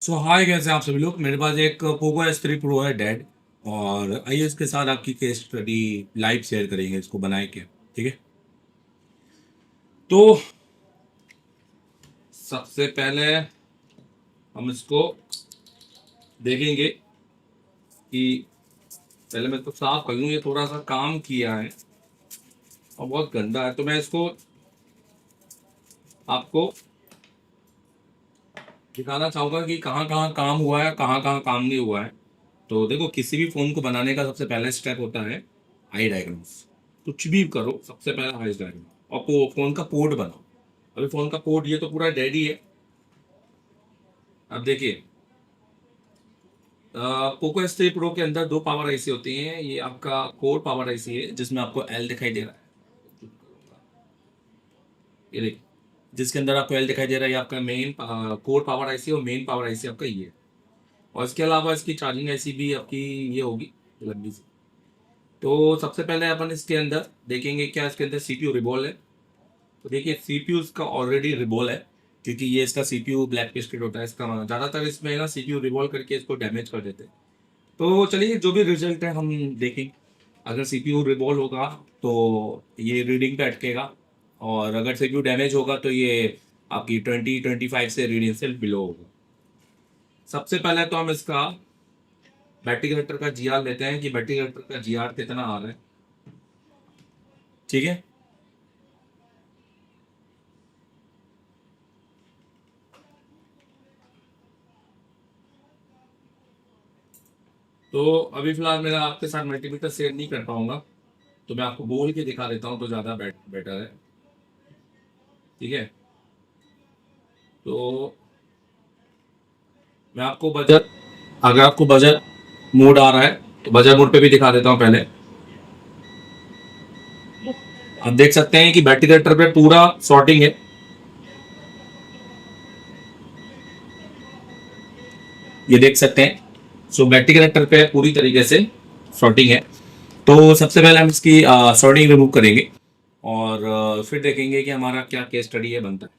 सो हाय, कैसे हैं आप सभी लोग। मेरे पास एक पोको S3 Pro है डेड। और आइए इसके साथ आपकी केस स्टडी लाइव शेयर करेंगे इसको बनाए के। ठीक है। तो सबसे पहले हम इसको देखेंगे कि पहले मैं इसको साफ कर लूँ। ये थोड़ा सा काम किया है और बहुत गंदा है, तो मैं इसको आपको दिखाना चाहूँगा कि कहाँ कहाँ काम हुआ है, कहाँ कहाँ काम नहीं हुआ है। तो देखो, किसी भी फ़ोन को बनाने का सबसे पहला स्टेप होता है आई डायग्राम्स। कुछ भी करो, सबसे पहला आई डायग्राम और फ़ोन का पोर्ट बनाओ। अभी फ़ोन का पोर्ट ये तो पूरा डेड ही है। अब देखिए, पोको S3 Pro के अंदर दो पावर आईसी होती हैं। ये आपका कोर पावर आईसी है जिसमें आपको एल दिखाई दे रहा है। ये देखिए, जिसके अंदर आपको एल दिखाई दे रहा है, ये आपका मेन कोर पावर आईसी और मेन पावर आईसी आपका ये है। और इसके अलावा इसकी चार्जिंग आईसी भी आपकी ये होगी, लंबी सी। तो सबसे पहले अपन इसके अंदर देखेंगे क्या इसके अंदर सीपीयू रिबॉल है। तो देखिए, सीपीयू इसका ऑलरेडी रिबॉल है, क्योंकि ये इसका सीपीयू ब्लैक पेस्टेड होता है। इसका ज़्यादातर इसमें ना सीपीयू रिबॉल करके इसको डैमेज कर देते हैं। तो चलिए, जो भी रिजल्ट है हम देखेंगे। अगर सीपीयू रिबॉल होगा तो ये रीडिंग पे अटकेगा, और अगर सीपीयू डैमेज होगा तो ये आपकी 2025 से रीडिंग से बिलो होगा। सबसे पहले तो हम इसका बैटरी कनेक्टर का जीआर लेते हैं कि बैटरी कनेक्टर का जीआर कितना आ रहा है। ठीक है। तो अभी फिलहाल मेरा आपके साथ मल्टीमीटर शेयर नहीं कर पाऊंगा, तो मैं आपको बोल के दिखा देता हूँ तो ज़्यादा बेटर है। ठीक है। तो मैं आपको बजट, अगर आपको बजट मोड आ रहा है तो बजट मोड पे भी दिखा देता हूँ पहले। आप देख सकते हैं कि बैटरी कनेक्टर पे पूरा सॉर्टिंग है। ये देख सकते हैं। सो बैटरी कनेक्टर पे पूरी तरीके से सॉर्टिंग है। तो सबसे पहले हम इसकी सॉर्टिंग रिमूव करेंगे और फिर देखेंगे कि हमारा क्या केस स्टडी है बनता है।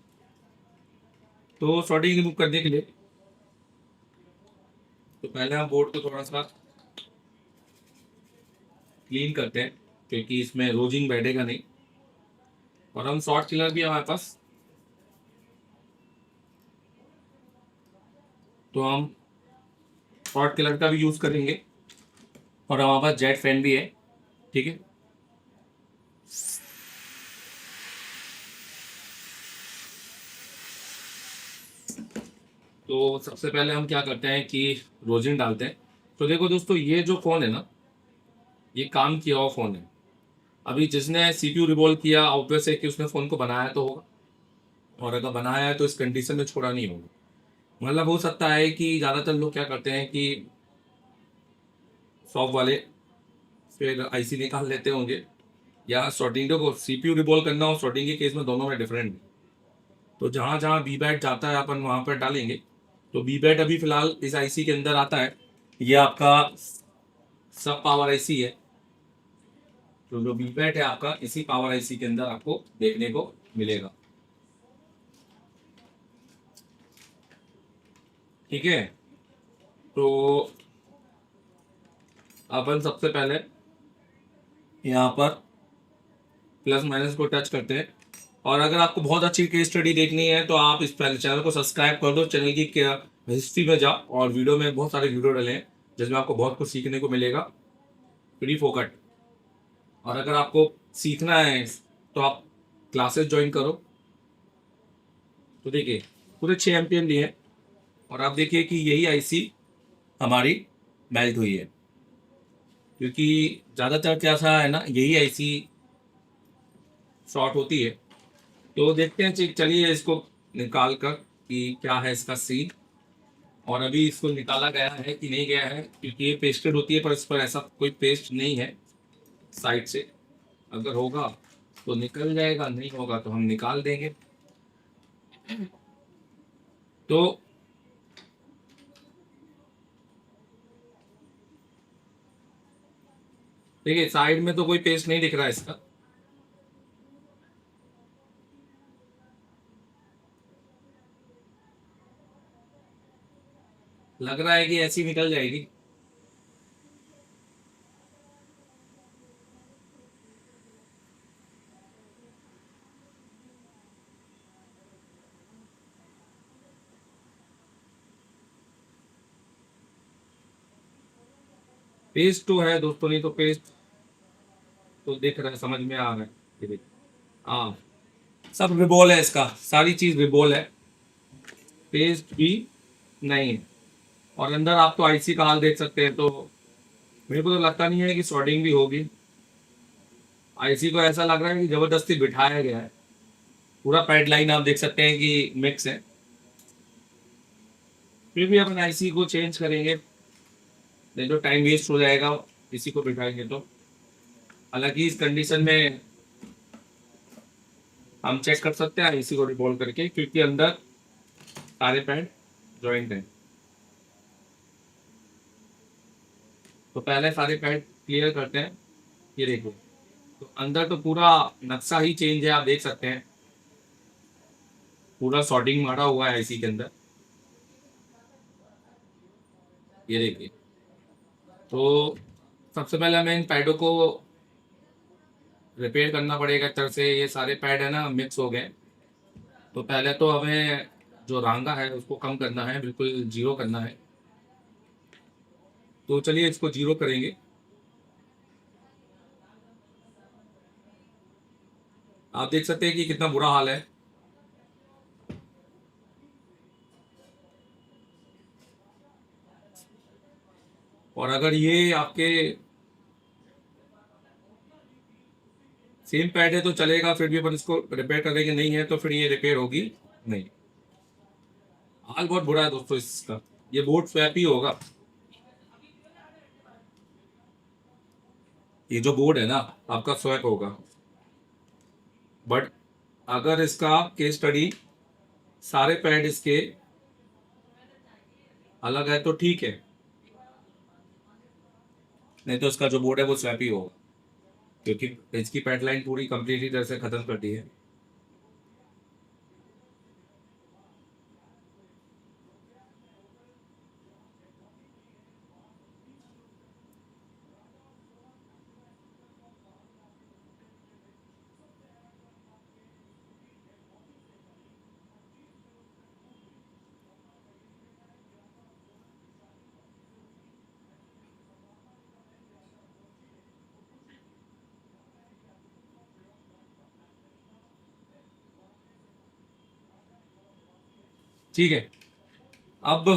तो सॉर्टिंग रिमूव करने के लिए तो पहले हम बोर्ड को थोड़ा सा क्लीन करते हैं, क्योंकि इसमें रोजिंग बैठेगा नहीं। और हम शॉर्ट किलर भी है हमारे पास, तो हम शॉर्ट किलर का भी यूज़ करेंगे। और हमारे पास जेट फैन भी है। ठीक है। तो सबसे पहले हम क्या करते हैं कि रोजिन डालते हैं। तो देखो दोस्तों, ये जो फ़ोन है ना, ये काम किया हुआ फ़ोन है। अभी जिसने सीपीयू रिवॉल्व किया, ऑब्वियस है कि उसने फ़ोन को बनाया तो होगा, और अगर बनाया है तो इस कंडीशन में छोड़ा नहीं होगा। मतलब हो सकता है कि ज़्यादातर लोग क्या करते हैं कि शॉप वाले फिर आईसी निकाल लेते होंगे, या शॉर्टिंग को सीपीयू रिवॉल्व करना और शॉर्टिंग के केस में दोनों में डिफरेंट है। तो जहाँ जहाँ बी बैट जाता है अपन वहाँ पर डालेंगे। तो बी बैट अभी फिलहाल इस आईसी के अंदर आता है। ये आपका सब पावर आईसी है। तो जो बी बैट है आपका इसी पावर आईसी के अंदर आपको देखने को मिलेगा। ठीक है। तो अपन सबसे पहले यहाँ पर प्लस माइनस को टच करते हैं। और अगर आपको बहुत अच्छी केस स्टडी देखनी है तो आप इस पहले चैनल को सब्सक्राइब कर दो। चैनल की क्या हिस्ट्री में जाओ, और वीडियो में बहुत सारे वीडियो डले हैं जिसमें आपको बहुत कुछ सीखने को मिलेगा, फ्री फोकट। और अगर आपको सीखना है तो आप क्लासेस ज्वाइन करो। तो देखिए, पूरे 6 एम्पियर लिए हैं। और आप देखिए कि यही आईसी हमारी मेल्ट हुई है, क्योंकि ज़्यादातर क्या सा है ना, यही आईसी शॉर्ट होती है। तो देखते हैं, चलिए इसको निकाल कर कि क्या है इसका सीन। और अभी इसको निकाला गया है कि नहीं गया है, क्योंकि ये पेस्टेड होती है पर इस पर ऐसा कोई पेस्ट नहीं है साइड से। अगर होगा तो निकल जाएगा, नहीं होगा तो हम निकाल देंगे। तो देखिए, साइड में तो कोई पेस्ट नहीं दिख रहा है इसका। लग रहा है कि ऐसी निकल जाएगी। पेस्ट तो है दोस्तों, नहीं तो पेस्ट तो दिख रहा है, समझ में आ रहा है। ये देखिए, हाँ, सब रिबॉल है, इसका सारी चीज रिबॉल है, पेस्ट भी नहीं है। और अंदर आप तो आईसी का हाल देख सकते हैं, तो मेरे को तो लगता नहीं है कि शॉर्टिंग भी होगी। आईसी को ऐसा लग रहा है कि जबरदस्ती बिठाया गया है। पूरा पैड लाइन आप देख सकते हैं कि मिक्स है। फिर भी अपन आईसी को चेंज करेंगे, नहीं तो टाइम वेस्ट हो जाएगा इसी को बिठाएंगे तो। हालांकि इस कंडीशन में हम चेक कर सकते हैं आईसी को रिवॉल्व करके, क्योंकि अंदर सारे पैड जॉइंट हैं। तो पहले सारे पैड क्लियर करते हैं। ये देखो, तो अंदर तो पूरा नक्शा ही चेंज है, आप देख सकते हैं। पूरा सॉर्टिंग मारा हुआ है आईसी के अंदर। ये देखिए, तो सबसे पहले हमें इन पैडों को रिपेयर करना पड़ेगा। एक तरह से ये सारे पैड है ना मिक्स हो गए। तो पहले तो हमें जो रांगा है उसको कम करना है, बिल्कुल जीरो करना है। तो चलिए इसको जीरो करेंगे। आप देख सकते हैं कि कितना बुरा हाल है। और अगर ये आपके सेम पैड है तो चलेगा, फिर भी अपन इसको रिपेयर करेंगे। नहीं है तो फिर ये रिपेयर होगी नहीं। हाल बहुत बुरा है दोस्तों इसका। ये बोर्ड स्वैप ही होगा। ये जो बोर्ड है ना आपका स्वैप होगा। बट अगर इसका केस स्टडी सारे पैड इसके अलग है तो ठीक है, नहीं तो इसका जो बोर्ड है वो स्वैप ही होगा, क्योंकि इसकी पैड लाइन पूरी कंप्लीटली तरह से खत्म कर दी है। ठीक है, अब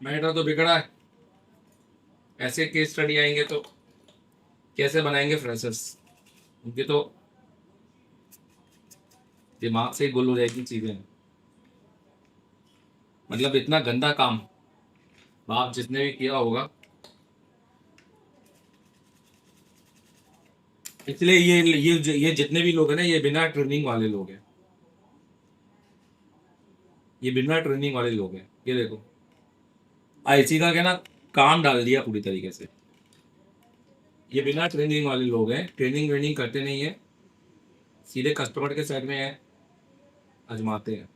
मैटर तो बिगड़ा है। ऐसे केस स्टडी आएंगे तो कैसे बनाएंगे फ्रेशर्स? उनके तो दिमाग से ही गुल हो जाएगी चीजें। मतलब इतना गंदा काम आप जिसने भी किया होगा, इसलिए ये जितने भी लोग हैं ना, ये बिना ट्रेनिंग वाले लोग हैं। ये बिना ट्रेनिंग वाले लोग हैं। ये देखो, आईसी का क्या ना काम डाल दिया पूरी तरीके से। ये बिना ट्रेनिंग वाले लोग हैं, ट्रेनिंग वेनिंग करते नहीं है, सीधे कस्टमर के साइड में है, आजमाते हैं।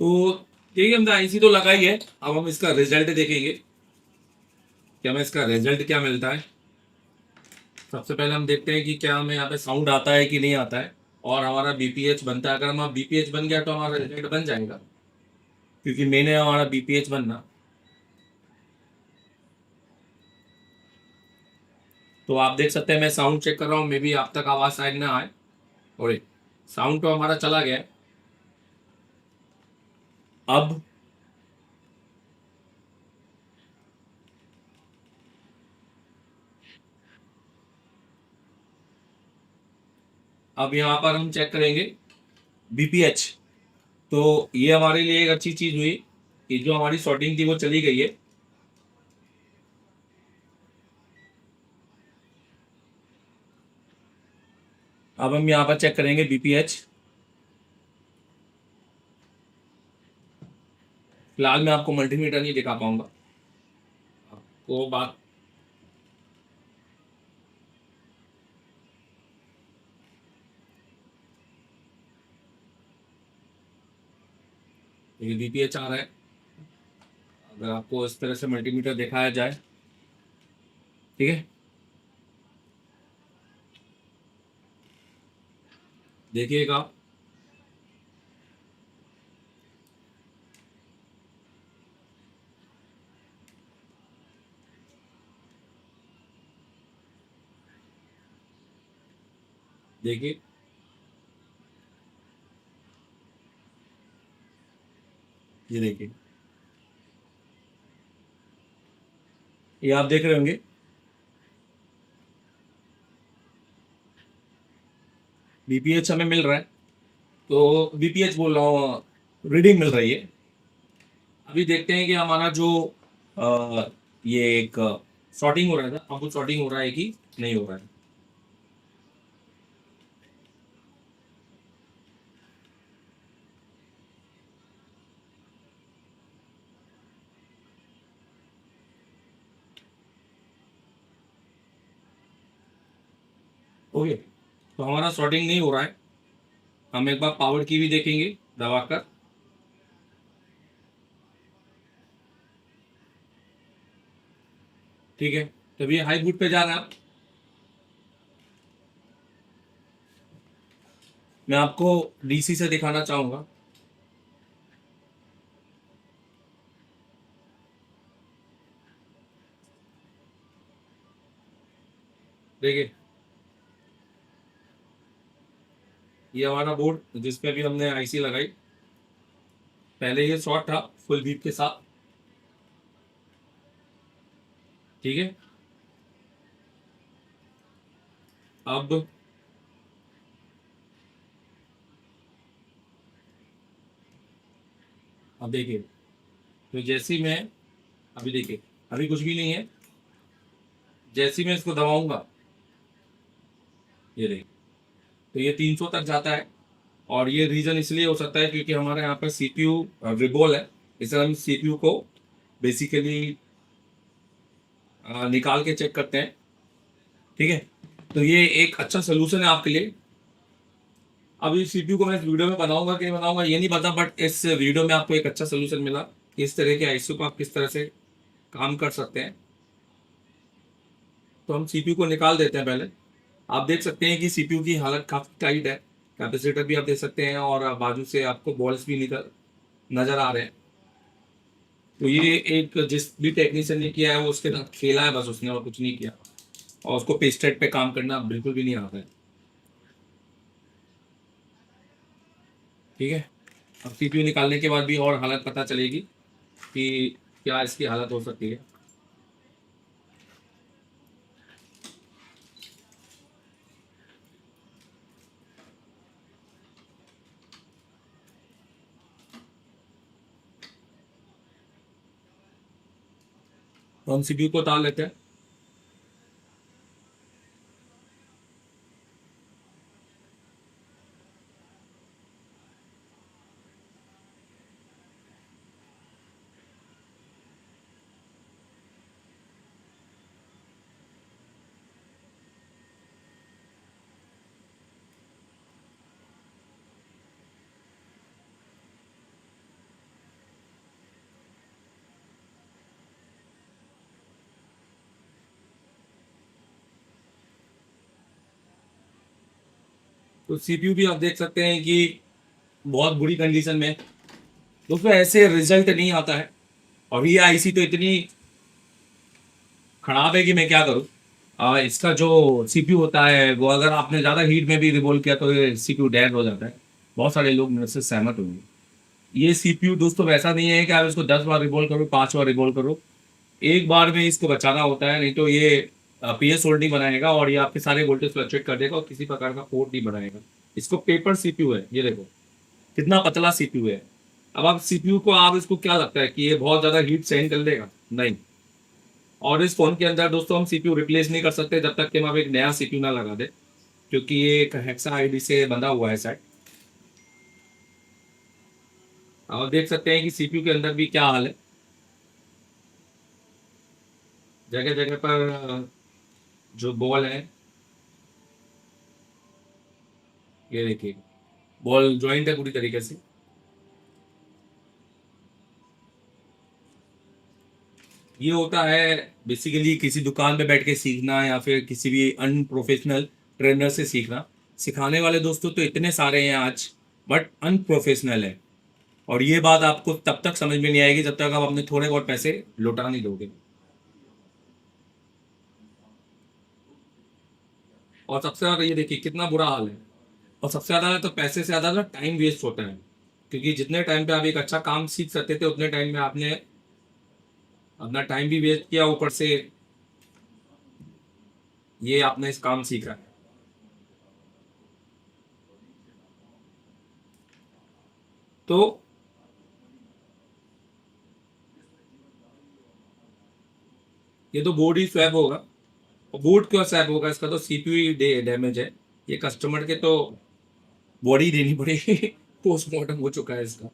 तो ठीक है, हमने आईसी तो लगाई है, अब हम इसका रिजल्ट देखेंगे कि हमें इसका रिजल्ट क्या मिलता है। सबसे पहले हम देखते हैं कि क्या हमें यहाँ पे साउंड आता है कि नहीं आता है, और हमारा बीपीएच बनता है। अगर हमारा बीपीएच बन गया तो हमारा रिजल्ट बन जाएगा, क्योंकि मैंने हमारा बीपीएच बनना। तो आप देख सकते हैं मैं साउंड चेक कर रहा हूँ, मे बी आप तक आवाज़ शायद ना आए। और साउंड तो हमारा चला गया है। अब यहाँ पर हम चेक करेंगे बीपीएच। तो ये हमारे लिए एक अच्छी चीज़ हुई कि जो हमारी शॉर्टिंग थी वो चली गई है। अब हम यहाँ पर चेक करेंगे बीपीएच। फिलहाल मैं आपको मल्टीमीटर नहीं दिखा पाऊंगा, आपको बात। ये बीपीएच आ रहा है, अगर आपको इस तरह से मल्टीमीटर दिखाया जाए, ठीक है, देखिएगा। देखिए, ये देखिए, ये आप देख रहे होंगे। बीपीएच हमें मिल रहा है, तो बीपीएच बोल रहा हूँ, रीडिंग मिल रही है। अभी देखते हैं कि हमारा जो ये एक शॉर्टिंग हो रहा था, अब वो शॉर्टिंग हो रहा है कि नहीं हो रहा है। ओके, तो हमारा शॉर्टिंग नहीं हो रहा है। हम एक बार पावर की भी देखेंगे दबाकर। ठीक है, तब ये हाई बूट पे जा रहा है। मैं आपको डीसी से दिखाना चाहूंगा। देखिए, ये हमारा बोर्ड जिसपे भी हमने आईसी लगाई, पहले ये शॉर्ट था फुल बीप के साथ। ठीक है, अब देखिए, तो जैसे ही मैं, अभी देखिए, अभी कुछ भी नहीं है। जैसे ही मैं इसको दबाऊंगा, ये देखिए, तो ये 300 तक जाता है। और ये रीजन इसलिए हो सकता है क्योंकि हमारे यहाँ पर सीपीयू रिबोल है। इसे हम सीपीयू को बेसिकली निकाल के चेक करते हैं। ठीक है, तो ये एक अच्छा सोल्यूशन है आपके लिए। अब इस सीपीयू को मैं इस वीडियो में बनाऊंगा कि नहीं बनाऊंगा ये नहीं पता, बट इस वीडियो में आपको एक अच्छा सोल्यूशन मिला कि इस तरह के आईसीयू को आप किस तरह से काम कर सकते हैं। तो हम सीपीयू को निकाल देते हैं पहले। आप देख सकते हैं कि सीपीयू की हालत काफ़ी टाइट है। कैपेसिटर भी आप देख सकते हैं, और बाजू से आपको बॉल्स भी निकल नज़र आ रहे हैं। तो ये एक जिस भी टेक्नीशियन ने किया है वो उसके साथ खेला है बस उसने, और कुछ नहीं किया। और उसको पेस्टेड पे काम करना बिल्कुल भी नहीं आता है। ठीक है, अब सीपीयू निकालने के बाद भी और हालत पता चलेगी कि क्या इसकी हालत हो सकती है। तो हम सीपीयू को उतार लेते हैं। तो सीपीयू भी आप देख सकते हैं कि बहुत बुरी कंडीशन में है। दोस्तों ऐसे रिजल्ट नहीं आता है। और ये आईसी तो इतनी खराब है कि मैं क्या करूँ। इसका जो सीपीयू होता है वो अगर आपने ज़्यादा हीट में भी रिवॉल्व किया तो ये सीपीयू डैमेज हो जाता है। बहुत सारे लोग मेरे से सहमत होंगे। ये सीपीयू दोस्तों वैसा नहीं है कि आप इसको 10 बार रिवॉल्व करो, 5 बार रिवॉल्व करो, एक बार में इसको बचाना होता है, नहीं तो ये पीएस होल्ड नहीं बनाएगा और ये आपके सारे वोल्टेज फ्लक्चुएट कर देगा और किसी प्रकार का पोर्ट नहीं बनाएगा। इसको पेपर सीपीयू है, ये देखो कितना पतला सीपीयू है। अब आप सीपीयू को आप इसको क्या लगता है कि ये बहुत ज्यादा हीट सहन कर लेगा? नहीं। और इस फोन के अंदर दोस्तों हम सीपीयू रिप्लेस नहीं कर सकते जब तक कि हम एक नया सीपीयू ना लगा दे, क्योंकि ये एक हेक्सा आईडी से बंधा हुआ है सेट। आप देख सकते हैं कि सीपीयू के अंदर भी क्या हाल है। जगह जगह पर जो बॉल है, ये देखिए बॉल ज्वाइंट है पूरी तरीके से। ये होता है बेसिकली किसी दुकान पे बैठ के सीखना या फिर किसी भी अनप्रोफेशनल ट्रेनर से सीखना। सिखाने वाले दोस्तों तो इतने सारे हैं आज, बट अनप्रोफेशनल है। और ये बात आपको तब तक समझ में नहीं आएगी जब तक आप अपने थोड़े बहुत पैसे लौटा नहीं दोगे। और सबसे ज्यादा ये देखिए कितना बुरा हाल है। और सबसे ज्यादा तो पैसे से ज्यादा ना टाइम वेस्ट होता है, क्योंकि जितने टाइम पे आप एक अच्छा काम सीख सकते थे उतने टाइम में आपने अपना टाइम भी वेस्ट किया, ऊपर से ये आपने इस काम सीखा है। तो ये तो बोर्ड ही स्वैप होगा। और बोर्ड क्यों स्वैप होगा? इसका तो सीपीयू ही डैमेज है। ये कस्टमर के तो बॉडी देनी पड़ेगी। पोस्टमार्टम हो चुका है इसका।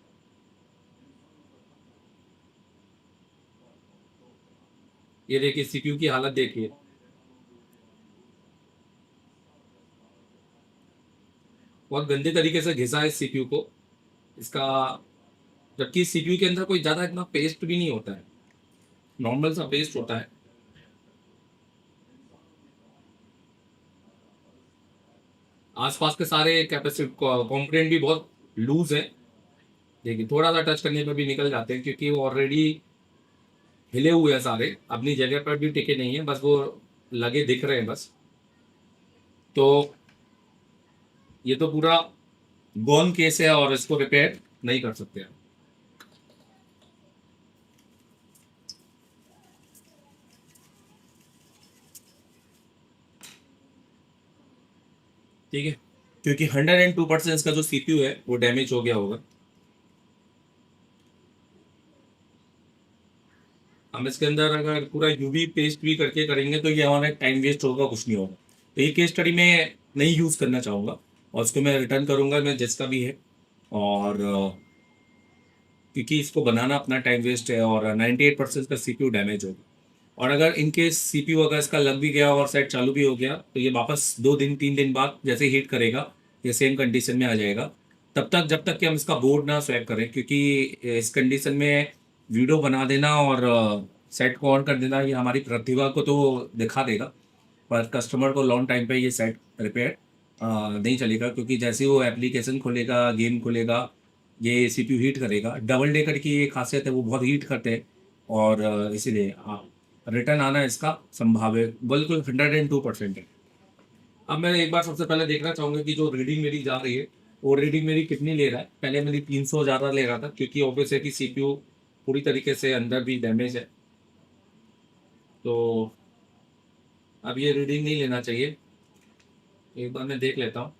ये देखिए सीपीयू की हालत देखिए। बहुत गंदे तरीके से घिसा है सीपीयू को इसका। जबकि सीपीयू के अंदर कोई ज्यादा इतना पेस्ट भी नहीं होता है, नॉर्मल सा पेस्ट होता है। आसपास के सारे कैपेसिटी कंपोनेंट भी बहुत लूज है। देखिए थोड़ा सा टच करने पर भी निकल जाते हैं, क्योंकि वो ऑलरेडी हिले हुए हैं सारे, अपनी जगह पर भी टिके नहीं है, बस वो लगे दिख रहे हैं बस। तो ये तो पूरा गॉन केस है और इसको रिपेयर नहीं कर सकते हैं। ठीक है, क्योंकि 102% इसका जो सीपीयू है वो डैमेज हो गया होगा। हम इसके अंदर अगर पूरा यूवी पेस्ट भी करके करेंगे तो ये हमारा टाइम वेस्ट होगा, कुछ नहीं होगा। तो ये केस स्टडी में नहीं यूज़ करना चाहूँगा और उसको मैं रिटर्न करूँगा, मैं जिसका भी है। और क्योंकि इसको बनाना अपना टाइम वेस्ट है और 98% का सीपीयू डैमेज होगा। और अगर इनकेस सीपीयू अगर इसका लग भी गया और सेट चालू भी हो गया तो ये वापस 2 दिन 3 दिन बाद जैसे हीट करेगा ये सेम कंडीशन में आ जाएगा। तब तक जब तक कि हम इसका बोर्ड ना स्वैप करें, क्योंकि इस कंडीशन में वीडियो बना देना और सेट को ऑन कर देना ये हमारी प्रतिभा को तो दिखा देगा, पर कस्टमर को लॉन्ग टाइम पे ये सेट रिपेयर नहीं चलेगा, क्योंकि जैसे ही वो एप्लीकेशन खोलेगा, गेम खोलेगा, ये सीपीयू हीट करेगा। डबल डेकर की ये खासियत है, वो बहुत हीट करते हैं। और इसीलिए रिटर्न आना इसका संभावित बिल्कुल 102% है। अब मैं एक बार सबसे पहले देखना चाहूँगा कि जो रीडिंग मेरी जा रही है वो रीडिंग मेरी कितनी ले रहा है। पहले मेरी 300 ज़्यादा ले रहा था, क्योंकि ऑब्वियस है कि सीपीयू पूरी तरीके से अंदर भी डैमेज है। तो अब ये रीडिंग नहीं लेना चाहिए, एक बार मैं देख लेता हूँ।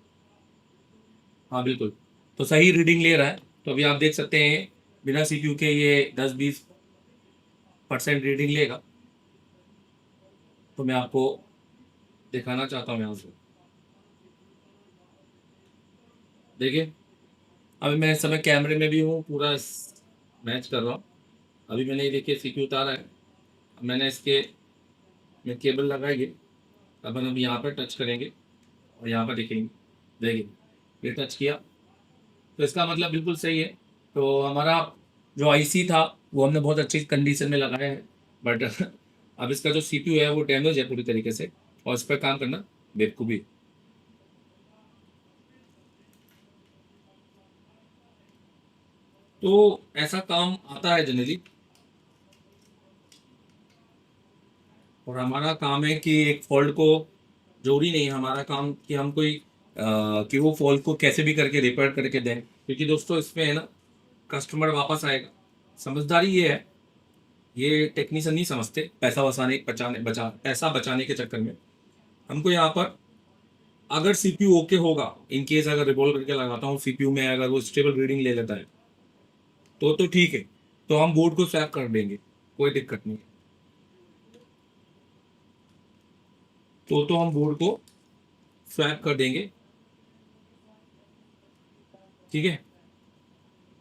हाँ बिल्कुल, तो सही रीडिंग ले रहा है। तो अभी आप देख सकते हैं बिना सीपीयू के ये 10-20% रीडिंग लेगा। तो मैं आपको दिखाना चाहता हूँ यहाँ से। देखिए अभी मैं इस समय कैमरे में भी हूँ, पूरा मैच कर रहा हूँ। अभी मैंने ये देखिए सीपीयू उतारा है, अब मैंने इसके में केबल लगाई है। अब हम यहाँ पर टच करेंगे और यहाँ पर देखेंगे, देखिए ये टच किया तो इसका मतलब बिल्कुल सही है। तो हमारा जो आईसी था वो हमने बहुत अच्छी कंडीशन में लगाया है, बट अब इसका जो सीपीयू है वो डैमेज है पूरी तरीके से और इस पर काम करना बेवकूफ़ी। तो ऐसा काम आता है जनरली, और हमारा काम है कि एक फॉल्ट को, जरूरी नहीं है हमारा काम कि हम कोई कि वो फॉल्ट को कैसे भी करके रिपेयर करके दें, क्योंकि दोस्तों इसमें है ना, कस्टमर वापस आएगा। समझदारी ये है, ये टेक्नीशियन नहीं समझते, पैसा बचाने पैसा बचाने के चक्कर में हमको यहाँ पर, अगर सीपीयू ओके होगा, इन केस अगर रिवॉल्व करके लगाता हूँ सीपीयू में, अगर वो स्टेबल रीडिंग ले लेता है तो ठीक है, तो हम बोर्ड को स्वैप कर देंगे, कोई दिक्कत नहीं है। तो हम बोर्ड को स्वैप कर देंगे, ठीक है।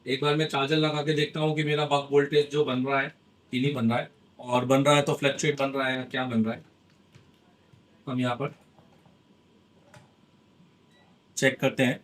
एक बार मैं चार्जर लगा के देखता हूँ कि मेरा बक वोल्टेज जो बन रहा है कि नहीं बन रहा है, और बन रहा है तो फ्लक्चुएट बन रहा है या क्या बन रहा है, हम यहाँ पर चेक करते हैं।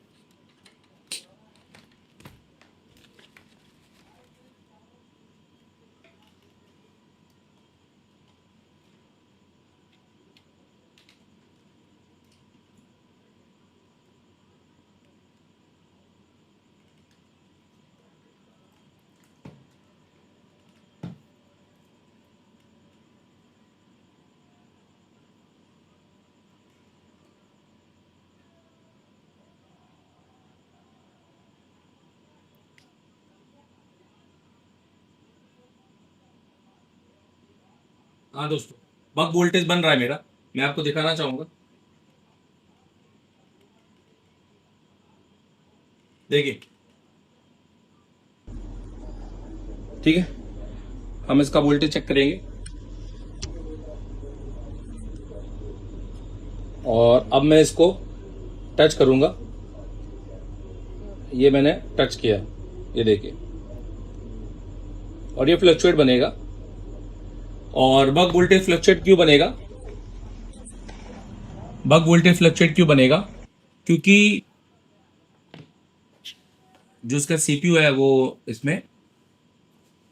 हाँ दोस्तों, बक वोल्टेज बन रहा है मेरा, मैं आपको दिखाना चाहूंगा। देखिए, ठीक है, हम इसका वोल्टेज चेक करेंगे, और अब मैं इसको टच करूंगा। ये मैंने टच किया, ये देखिए, और ये फ्लक्चुएट बनेगा। और बक वोल्टेज फ्लक्चुएट क्यों बनेगा, बक वोल्टेज फ्लक्चुएट क्यों बनेगा, क्योंकि जो इसका सीपीयू है वो इसमें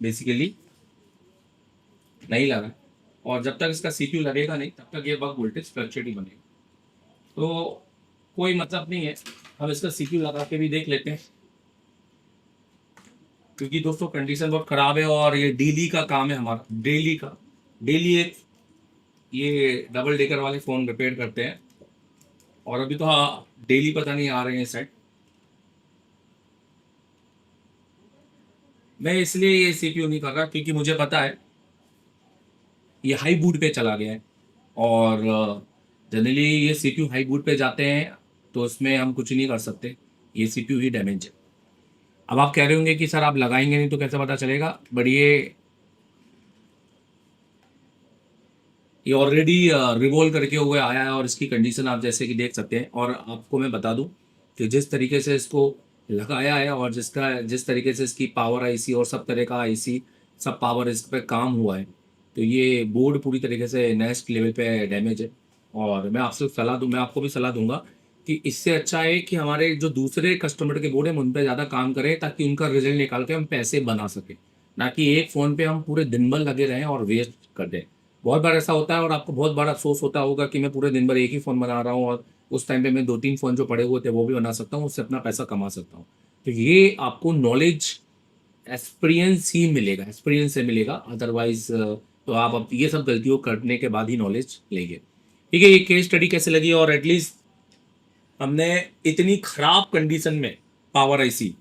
बेसिकली नहीं लगा, और जब तक इसका सीपीयू लगेगा नहीं तब तक ये बक वोल्टेज फ्लक्चुएट ही बनेगा। तो कोई मतलब नहीं है, हम इसका सीपीयू लगा के भी देख लेते हैं, क्योंकि दोस्तों कंडीशन बहुत ख़राब है, और ये डेली का काम है हमारा, डेली का, डेली एक ये डबल डेकर वाले फ़ोन रिपेयर करते हैं, और अभी तो हाँ डेली पता नहीं आ रहे हैं सेट। मैं इसलिए ये सीपीयू नहीं कर रहा क्योंकि मुझे पता है ये हाई बूट पे चला गया है, और जनरली ये सीपीयू हाई बूट पे जाते हैं तो इसमें हम कुछ नहीं कर सकते, ये सीपीयू ही डैमेज है। अब आप कह रहे होंगे कि सर आप लगाएंगे नहीं तो कैसे पता चलेगा, बट ये ऑलरेडी रिवॉल्व करके हुए आया है, और इसकी कंडीशन आप जैसे कि देख सकते हैं। और आपको मैं बता दूं कि जिस तरीके से इसको लगाया है, और जिस तरीके से इसकी पावर आईसी और सब तरह का आईसी सब पावर इस पर काम हुआ है, तो ये बोर्ड पूरी तरीके से नेक्स्ट लेवल पे डैमेज है। और मैं आपको भी सलाह दूंगा कि इससे अच्छा है कि हमारे जो दूसरे कस्टमर के बोर्ड हैं उन पर ज़्यादा काम करें, ताकि उनका रिजल्ट निकाल के हम पैसे बना सकें, ना कि एक फ़ोन पे हम पूरे दिन भर लगे रहें और वेस्ट कर दें। बहुत बार ऐसा होता है, और आपको बहुत बड़ा अफसोस होता होगा कि मैं पूरे दिन भर एक ही फ़ोन बना रहा हूँ, और उस टाइम पे मैं 2-3 फ़ोन जो पड़े हुए थे वो भी बना सकता हूँ, उससे अपना पैसा कमा सकता हूँ। तो ये आपको नॉलेज एक्सपीरियंस ही मिलेगा, एक्सपीरियंस से मिलेगा, अदरवाइज तो आप अब ये सब गलतियों करने के बाद ही नॉलेज लेंगे। ठीक है, ये केस स्टडी कैसे लगी, और एटलीस्ट हमने इतनी खराब कंडीशन में पावर आईसी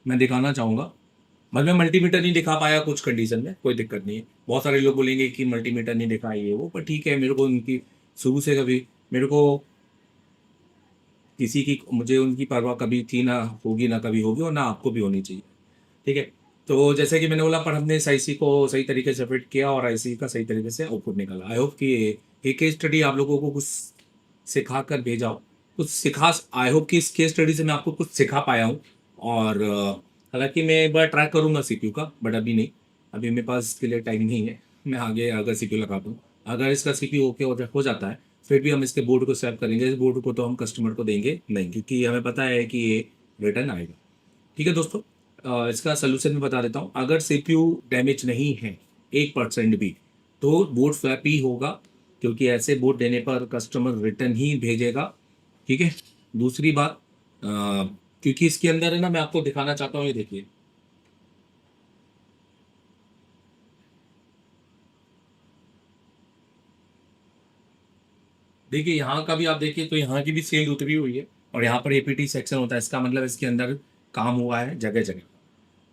मैं दिखाना चाहूँगा, मतलब मैं मल्टीमीटर नहीं दिखा पाया कुछ कंडीशन में, कोई दिक्कत नहीं है। बहुत सारे लोग बोलेंगे कि मल्टीमीटर नहीं दिखा ये वो, पर ठीक है, मेरे को उनकी शुरू से कभी मेरे को किसी की मुझे उनकी परवाह कभी थी ना, होगी ना कभी होगी, और ना आपको भी होनी चाहिए। ठीक है, तो जैसे कि मैंने बोला, पर हमने इस आईसी को सही तरीके से फिट किया, और आईसी का सही तरीके से आउटपुट निकाला। आई होप कि ये केस स्टडी आप लोगों को कुछ सिखा कर भेजा हो, कुछ सिखा, आई होप कि इस केस स्टडी से मैं आपको कुछ सिखा पाया हूँ। और हालांकि मैं एक बार ट्राई करूँगा सीपीयू का, बट अभी नहीं, अभी मेरे पास इसके लिए टाइम नहीं है। मैं आगे अगर सीपीयू लगाता हूँ, अगर इसका सीपीयू ओके हो जाता है, फिर भी हम इसके बोर्ड को स्वैप करेंगे। इस बोर्ड को तो हम कस्टमर को देंगे नहीं, क्योंकि हमें पता है कि ये रिटर्न आएगा। ठीक है दोस्तों, इसका सोल्यूशन मैं बता देता हूँ। अगर सीपीयू डैमेज नहीं है 1% भी, तो बोर्ड स्वैप ही होगा, क्योंकि ऐसे बोर्ड देने पर कस्टमर रिटर्न ही भेजेगा। ठीक है, दूसरी बात, क्योंकि इसके अंदर है ना, मैं आपको दिखाना चाहता हूँ, ये देखिए देखिए यहाँ का भी आप देखिए तो यहाँ की भी सेल उतरी हुई है, और यहाँ पर एपीटी सेक्शन होता है, इसका मतलब इसके अंदर काम हुआ है जगह जगह।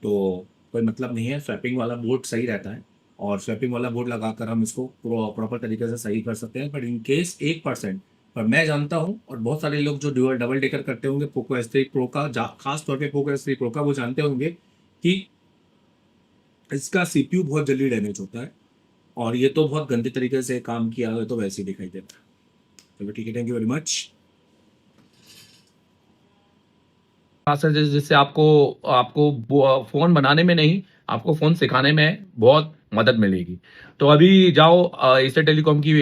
तो कोई मतलब नहीं है, स्वैपिंग वाला बोर्ड सही रहता है, और स्वैपिंग वाला बोर्ड लगाकर हम इसको प्रॉपर तरीके से सही कर सकते हैं। बट इन केस 1%, पर मैं जानता हूँ और बहुत सारे लोग जो डबल डेकर करते होंगे पोको S3 प्रो का, खास तौर पे पोको S3 प्रो का, वो जानते होंगे कि इसका सीपीयू बहुत जल्दी डैमेज होता है, और ये तो बहुत गंदे तरीके से काम किया है, तो वैसे ही दिखाई देता है। चलो ठीक है, thank you very much. Classes जिससे आपको आपको फोन बनाने में नहीं, आपको फोन सिखाने में बहुत मदद मिलेगी। तो अभी जाओ एसर टेलीकॉम की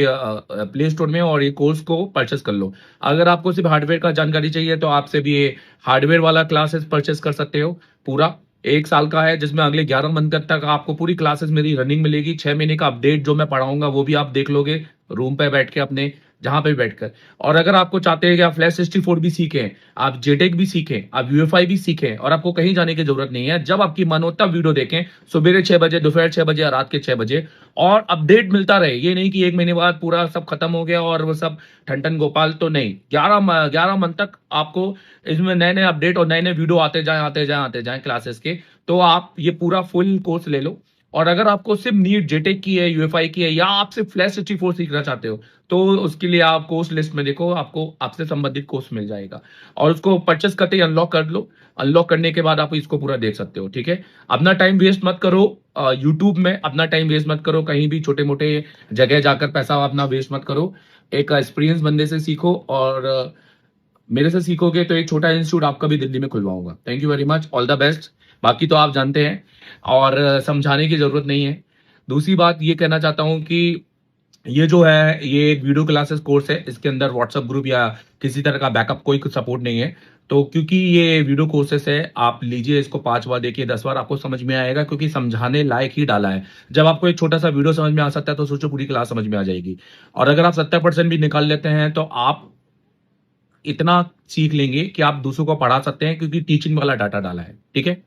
प्ले स्टोर में और ये कोर्स को परचेस कर लो। अगर आपको सिर्फ हार्डवेयर का जानकारी चाहिए तो आप सिर्फ ये हार्डवेयर वाला क्लासेस परचेस कर सकते हो। पूरा 1 साल का है, जिसमें अगले 11 मंथ तक आपको पूरी क्लासेस मेरी रनिंग मिलेगी। 6 महीने का अपडेट जो मैं पढ़ाऊंगा वो भी आप देख लोगे रूम पे बैठ के, अपने जहां पे बैठकर। और अगर आपको चाहते हैं कि आप फ्लैश 64 भी सीखें, आप जेटेक भी सीखें, आप यूएफआई भी सीखें, और आपको कहीं जाने की जरूरत नहीं है, जब आपकी मन हो तब वीडियो देखें, सुबह 6 बजे, दोपहर 6 बजे या रात के 6 बजे, और अपडेट मिलता रहे। ये नहीं कि 1 महीने बाद पूरा सब खत्म हो गया और वो सब ठन गोपाल, तो नहीं। 11 मंथ तक आपको इसमें नए नए अपडेट और नए नए वीडियो आते जाए क्लासेस के। तो आप ये पूरा फुल कोर्स ले लो। और अगर आपको सिर्फ नीट जेटेक की है, यूएफआई की है, या आप सिर्फ फ्लैश 64 सीखना चाहते हो, तो उसके लिए आप कोर्स लिस्ट में देखो, आपको आपसे संबंधित कोर्स मिल जाएगा, और उसको परचेस करते ही अनलॉक कर लो। अनलॉक करने के बाद आप इसको पूरा देख सकते हो। ठीक है, अपना टाइम वेस्ट मत करो यूट्यूब में, अपना टाइम वेस्ट मत करो कहीं भी छोटे मोटे जगह जाकर, पैसा अपना वेस्ट मत करो। एक एक्सपीरियंस बंदे से सीखो, और मेरे से सीखोगे तो एक छोटा इंस्टीट्यूट आपका भी दिल्ली में खुलवाऊंगा। Thank you very much, all the best. बाकी तो आप जानते हैं, और समझाने की जरूरत नहीं है। दूसरी बात ये कहना चाहता हूं कि ये जो है, ये एक वीडियो क्लासेस कोर्स है, इसके अंदर व्हाट्सएप ग्रुप या किसी तरह का बैकअप कोई सपोर्ट नहीं है। तो क्योंकि ये वीडियो कोर्सेस है, आप लीजिए इसको 5 बार देखिए, 10 बार आपको समझ में आएगा, क्योंकि समझाने लायक ही डाला है। जब आपको एक छोटा सा वीडियो समझ में आ सकता है तो सोचो पूरी क्लास समझ में आ जाएगी। और अगर आप 70% भी निकाल लेते हैं तो आप इतना सीख लेंगे कि आप दूसरों को पढ़ा सकते हैं, क्योंकि टीचिंग वाला डाटा डाला है। ठीक है,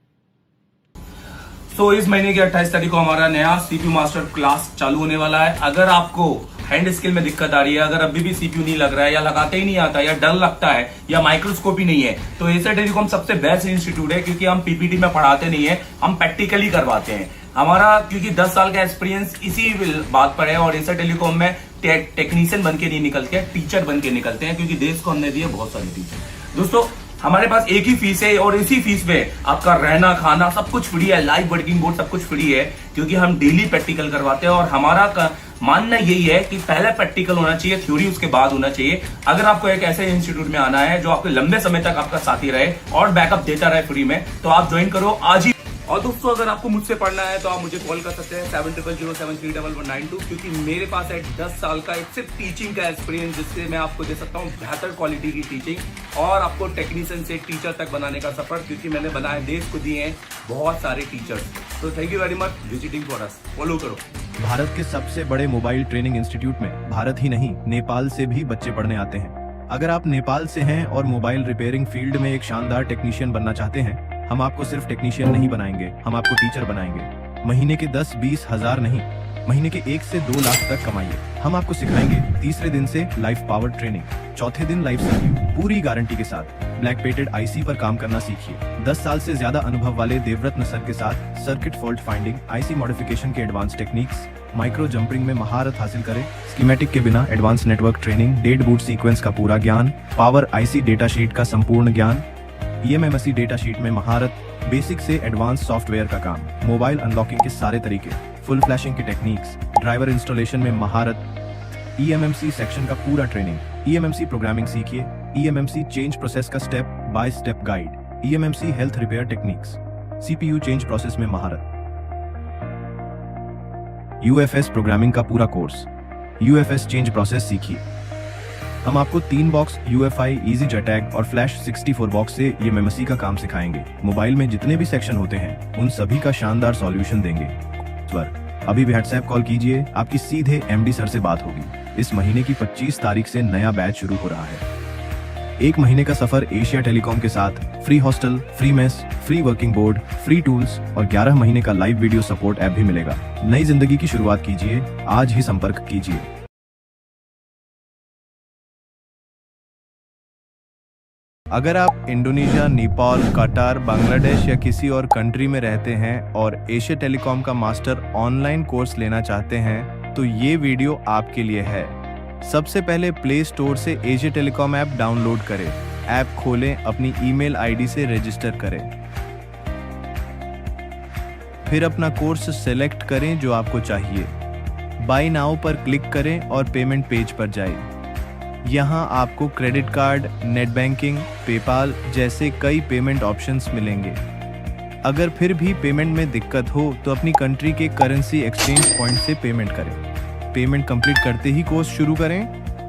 इस महीने की 28 तारीख को हमारा नया सीपीयू मास्टर क्लास चालू होने वाला है। अगर आपको हैंड स्किल में दिक्कत आ रही है, अगर अभी भी सीपीयू नहीं लग रहा है, या लगाते ही नहीं आता, या डर लगता है, या माइक्रोस्कोप ही नहीं है, तो एसर टेलीकॉम सबसे बेस्ट इंस्टीट्यूट है। क्योंकि हम पीपीटी में पढ़ाते नहीं है, हम प्रैक्टिकली करवाते हैं। हमारा क्योंकि 10 साल का एक्सपीरियंस इसी बात पर है, और एसर टेलीकॉम में टेक्नीशियन बन के नहीं निकलते हैं, टीचर बन के निकलते हैं, क्योंकि देश को हमने दिए बहुत सारे टीचर। दोस्तों, हमारे पास एक ही फीस है, और इसी फीस पे आपका रहना खाना सब कुछ फ्री है, लाइव वर्किंग बोर्ड सब कुछ फ्री है, क्योंकि हम डेली प्रैक्टिकल करवाते हैं। और हमारा मानना यही है कि पहले प्रैक्टिकल होना चाहिए, थ्योरी उसके बाद होना चाहिए। अगर आपको एक ऐसे इंस्टीट्यूट में आना है जो आपके लंबे समय तक आपका साथी रहे और बैकअप देता रहे फ्री में, तो आप ज्वाइन करो आज ही। और दोस्तों, अगर आपको मुझसे पढ़ना है तो आप मुझे कॉल कर सकते हैं 7007313192, क्योंकि मेरे पास है 10 साल का एक सिर्फ टीचिंग का एक्सपीरियंस, जिससे मैं आपको दे सकता हूं बेहतर क्वालिटी की टीचिंग, और आपको टेक्नीशियन से टीचर तक बनाने का सफर, क्योंकि मैंने बनाए, देश को दिए हैं बहुत सारे टीचर्स। तो thank you very much visiting for us, follow करो। भारत के सबसे बड़े मोबाइल ट्रेनिंग इंस्टीट्यूट में भारत ही नहीं, नेपाल से भी बच्चे पढ़ने आते हैं। अगर आप नेपाल से हैं और मोबाइल रिपेयरिंग फील्ड में एक शानदार टेक्नीशियन बनना चाहते हैं, हम आपको सिर्फ टेक्नीशियन नहीं बनाएंगे, हम आपको टीचर बनाएंगे। महीने के 10-20 हजार नहीं, महीने के 1 से 2 लाख तक कमाइए। हम आपको सिखाएंगे तीसरे दिन से लाइफ पावर ट्रेनिंग, चौथे दिन लाइफ सर्विस, पूरी गारंटी के साथ। ब्लैक पेटेड आईसी पर काम करना सीखिए। 10 साल से ज्यादा अनुभव वाले देवरत्न सर के साथ circuit fault finding, IC modification के एडवांस टेक्निक्स, माइक्रो जंपरिंग में महारत हासिल करें। स्कीमेटिक के बिना advance network training, dead boot sequence का पूरा ज्ञान, पावर आईसी डेटा शीट का संपूर्ण ज्ञान, ईएमएमसी डेटा शीट में महारत, बेसिक से एडवांस सॉफ्टवेयर का काम, मोबाइल अनलॉकिंग के सारे तरीके, फुल फ्लैशिंग की टेक्निक्स, ड्राइवर इंस्टॉलेशन में महारत, ईएमएमसी सेक्शन का पूरा ट्रेनिंग, ईएमएमसी प्रोग्रामिंग सीखिए, ईएमएमसी चेंज प्रोसेस का step by step guide, eMMC health repair techniques, CPU change process में महारत, यूएफएस प्रोग्रामिंग का पूरा कोर्स, यूएफएस चेंज प्रोसेस सीखिए। हम आपको 3 बॉक्स यूएफआई, इजी जेटैग और फ्लैश 64 बॉक्स से ये मेमसी का काम सिखाएंगे। मोबाइल में जितने भी सेक्शन होते हैं उन सभी का शानदार सॉल्यूशन देंगे। अभी भी व्हाट्सएप कॉल कीजिए, आपकी सीधे एमडी सर से बात होगी। इस महीने की 25 तारीख से नया बैच शुरू हो रहा है। 1 महीने का सफर एशिया टेलीकॉम के साथ, free hostel, free mess, free working board, free tools और 11 महीने का लाइव वीडियो सपोर्ट ऐप भी मिलेगा। नई जिंदगी की शुरुआत कीजिए, आज ही संपर्क कीजिए। अगर आप इंडोनेशिया, नेपाल, कतार, बांग्लादेश या किसी और कंट्री में रहते हैं और एशिया टेलीकॉम का मास्टर ऑनलाइन कोर्स लेना चाहते हैं तो ये वीडियो आपके लिए है। सबसे पहले प्ले स्टोर से एशिया टेलीकॉम ऐप डाउनलोड करें। ऐप खोलें, अपनी ईमेल आईडी से रजिस्टर करें। फिर अपना कोर्स सेलेक्ट करें जो आपको चाहिए। बाय नाउ पर क्लिक करें और पेमेंट पेज पर जाएं। यहाँ आपको credit card, net banking, PayPal जैसे कई पेमेंट ऑप्शंस मिलेंगे। अगर फिर भी पेमेंट में दिक्कत हो तो अपनी कंट्री के करेंसी एक्सचेंज पॉइंट से पेमेंट करें। पेमेंट कंप्लीट करते ही कोर्स शुरू करें।